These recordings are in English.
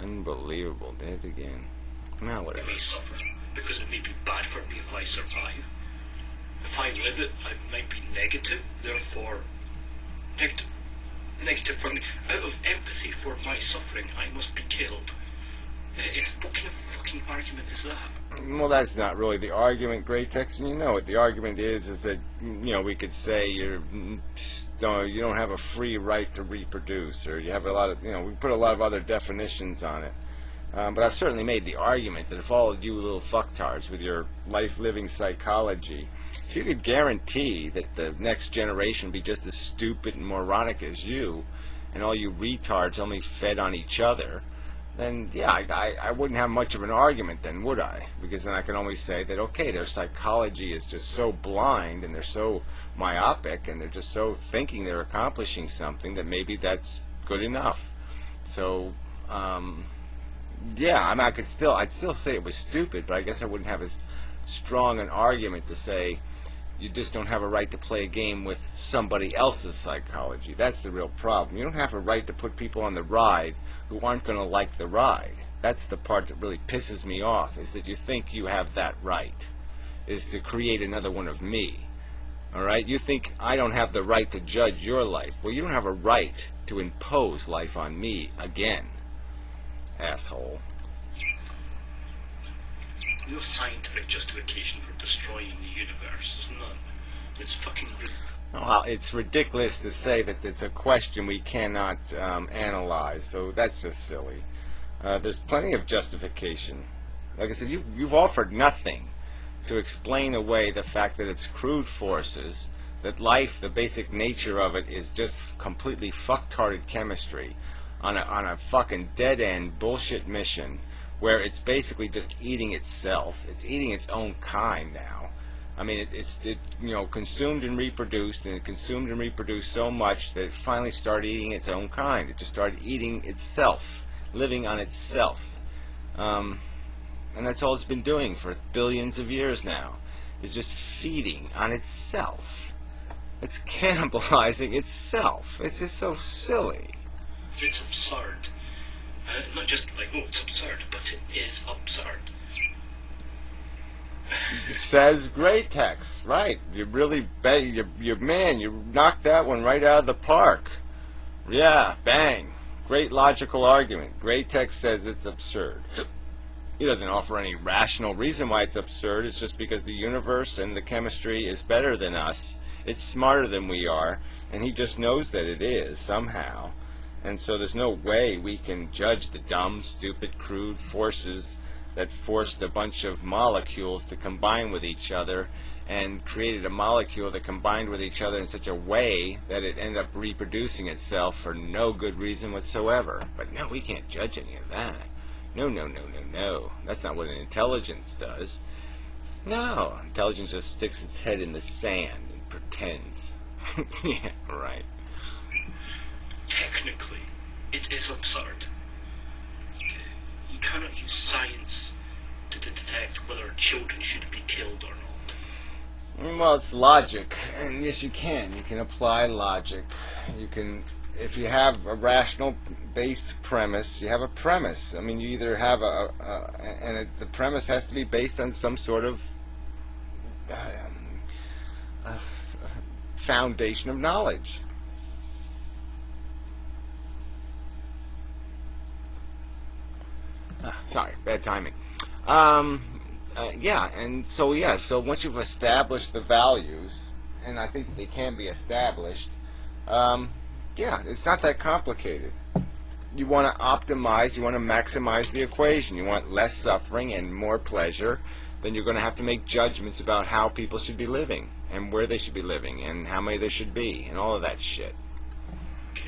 Unbelievable. Dead again. Now what? It may suffer, because it may be bad for me if I survive. If I live it, I might be negative, therefore negative for me. Out of empathy for my suffering, I must be killed. What kind of fucking argument is that? Well, that's not really the argument, gratex, and you know it. The argument is that, we could say you don't have a free right to reproduce, or you have a lot of, we put a lot of other definitions on it. But I've certainly made the argument that if all of you little fucktards with your life-living psychology, if you could guarantee that the next generation be just as stupid and moronic as you, and all you retards only fed on each other, then, yeah, I wouldn't have much of an argument then, would I? Because then I can always say that, okay, their psychology is just so blind, and they're so myopic, and they're just so thinking they're accomplishing something that maybe that's good enough. So, yeah, I mean, I'd still say it was stupid, but I guess I wouldn't have as strong an argument to say you just don't have a right to play a game with somebody else's psychology. That's the real problem. You don't have a right to put people on the ride who aren't going to like the ride. That's the part that really pisses me off, is that you think you have that right, is to create another one of me. Alright? You think I don't have the right to judge your life. Well, you don't have a right to impose life on me again. Asshole. No scientific justification for destroying the universe. There's none. It's fucking ridiculous. Well, it's ridiculous to say that it's a question we cannot analyze, so that's just silly. There's plenty of justification. Like I said, you've offered nothing to explain away the fact that it's crude forces, that life, the basic nature of it, is just completely fucktarded chemistry on a fucking dead-end bullshit mission where it's basically just eating itself. It's eating its own kind now. I mean, it consumed and reproduced, and it consumed and reproduced so much that it finally started eating its own kind. It just started eating itself, living on itself. And that's all it's been doing for billions of years now, is just feeding on itself. It's cannibalizing itself. It's just so silly. It's absurd. Not just like, oh, it's absurd, but it is absurd. Says gratex, right? You really man, you knocked that one right out of the park. Yeah, bang. Great logical argument. Gratex says it's absurd. He doesn't offer any rational reason why it's absurd. It's just because the universe and the chemistry is better than us. It's smarter than we are, and he just knows that it is somehow. And so there's no way we can judge the dumb, stupid, crude forces that forced a bunch of molecules to combine with each other and created a molecule that combined with each other in such a way that it ended up reproducing itself for no good reason whatsoever. But no, we can't judge any of that. No, no, no, no, no. That's not what an intelligence does. No, intelligence just sticks its head in the sand and pretends. Yeah, right. Technically, it is absurd. You cannot use science to detect whether children should be killed or not. Well, it's logic, and yes, you can. You can apply logic. You can, if you have a rational-based premise, you have a premise. I mean, you either have the premise has to be based on some sort of foundation of knowledge. Sorry, bad timing. Yeah, and so once you've established the values, and I think they can be established, yeah, it's not that complicated. You want to optimize, you want to maximize the equation. You want less suffering and more pleasure. Then you're going to have to make judgments about how people should be living, and where they should be living, and how many there should be, and all of that shit. Okay.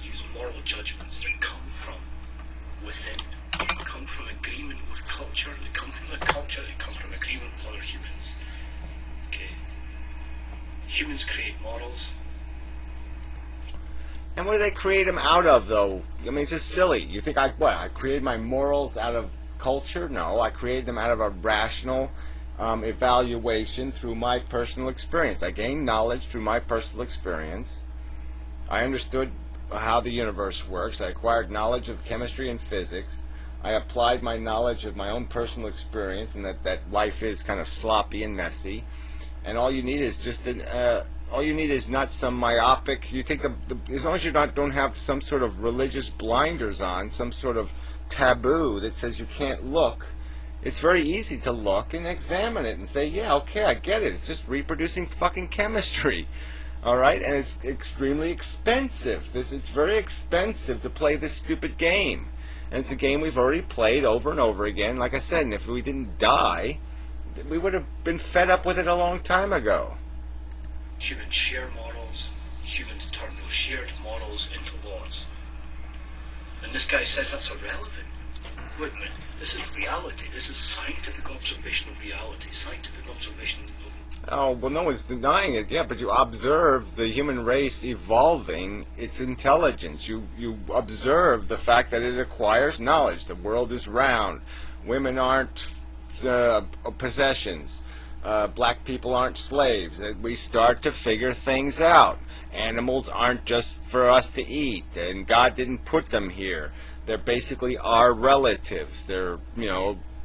Use moral judgments that come from within. They come from agreement with culture, they come from the culture, they come from agreement with other humans. Okay. Humans create morals. And what do they create them out of, though? I mean, it's just silly. You think I created my morals out of culture? No, I created them out of a rational evaluation through my personal experience. I gained knowledge through my personal experience. I understood how the universe works. I acquired knowledge of chemistry and physics. I applied my knowledge of my own personal experience, and that life is kind of sloppy and messy. And all you need is just all you need is not some myopic. You take as long as you don't have some sort of religious blinders on, some sort of taboo that says you can't look. It's very easy to look and examine it and say, yeah, okay, I get it. It's just reproducing fucking chemistry. All right? And it's extremely expensive. It's very expensive to play this stupid game. And it's a game we've already played over and over again. Like I said, and if we didn't die, we would have been fed up with it a long time ago. Humans share models. Humans turn those shared models into laws. And this guy says that's irrelevant. Wait a minute. This is reality. This is scientific observation of reality. Scientific observation of... Oh, well, no one's denying it. Yeah, but you observe the human race evolving its intelligence. You observe the fact that it acquires knowledge. The world is round. Women aren't possessions. Black people aren't slaves. We start to figure things out. Animals aren't just for us to eat, and God didn't put them here. They're basically our relatives. They're,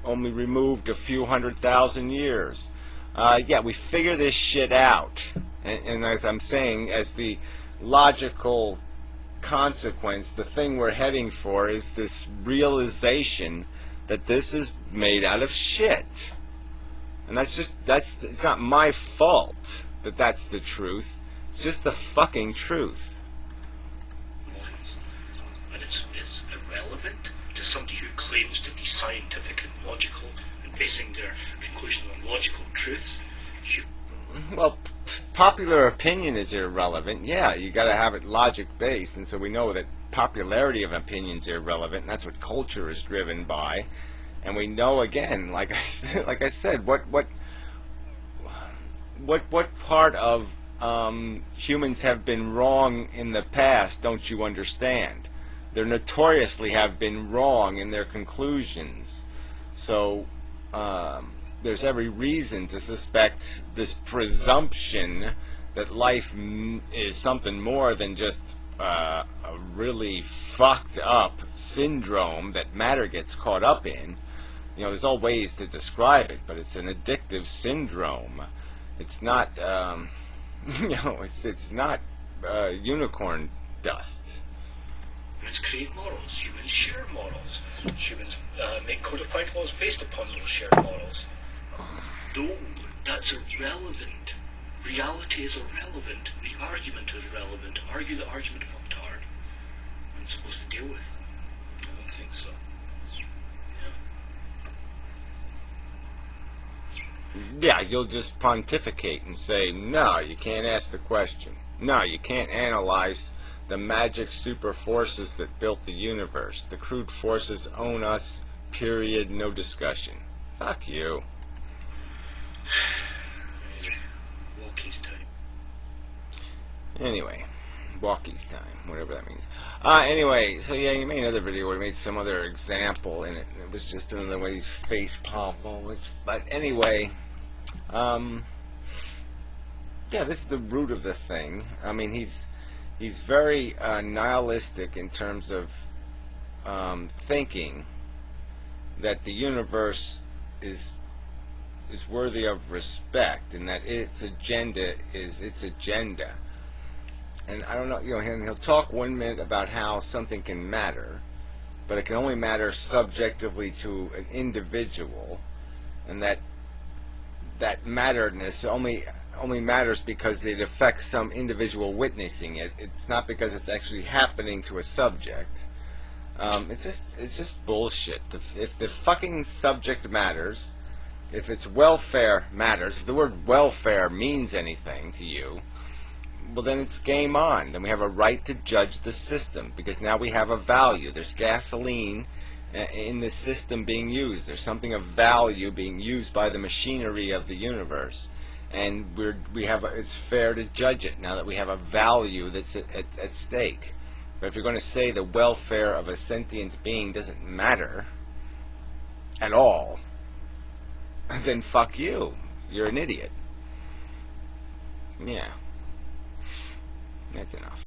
only removed a few 100,000 years. Yeah, we figure this shit out. And as I'm saying, as the logical consequence, the thing we're heading for is this realization that this is made out of shit. And it's not my fault that that's the truth. It's just the fucking truth. And it's irrelevant to somebody who claims to be scientific and logical and basing their conclusion on logical truths. Well, popular opinion is irrelevant. Yeah, you got to have it logic-based, and so we know that popularity of opinion is irrelevant, and that's what culture is driven by. And we know, again, like I said, what part of humans have been wrong in the past don't you understand? They notoriously have been wrong in their conclusions. So there's every reason to suspect this presumption that life is something more than just a really fucked up syndrome that matter gets caught up in. There's all ways to describe it, but it's an addictive syndrome. It's not, it's not unicorn dust. Humans create models. Humans share models. Humans make codified laws based upon those shared models. No, that's irrelevant. Reality is irrelevant. The argument is relevant. Argue the argument fucktard. I'm supposed to deal with. I don't think so. Yeah, you'll just pontificate and say, no, you can't ask the question. No, you can't analyze the magic super forces that built the universe. The crude forces own us, period, no discussion. Fuck you. Walkie's time. Anyway, walkie's time, whatever that means. Anyway, so yeah, you made another video where you made some other example, and it was just another way he's face palm moments. But anyway, yeah, this is the root of the thing. I mean, he's very nihilistic in terms of thinking that the universe is worthy of respect, and that its agenda is its agenda. And I don't know, he'll talk 1 minute about how something can matter, but it can only matter subjectively to an individual, and that matteredness only matters because it affects some individual witnessing it. It's not because it's actually happening to a subject. It's just bullshit. If the fucking subject matters, if its welfare matters, if the word welfare means anything to you, well, then it's game on. Then we have a right to judge the system, because now we have a value. There's gasoline in the system being used. There's something of value being used by the machinery of the universe, and it's fair to judge it now that we have a value that's at stake. But if you're going to say the welfare of a sentient being doesn't matter at all, then fuck you. You're an idiot. Yeah. That's enough.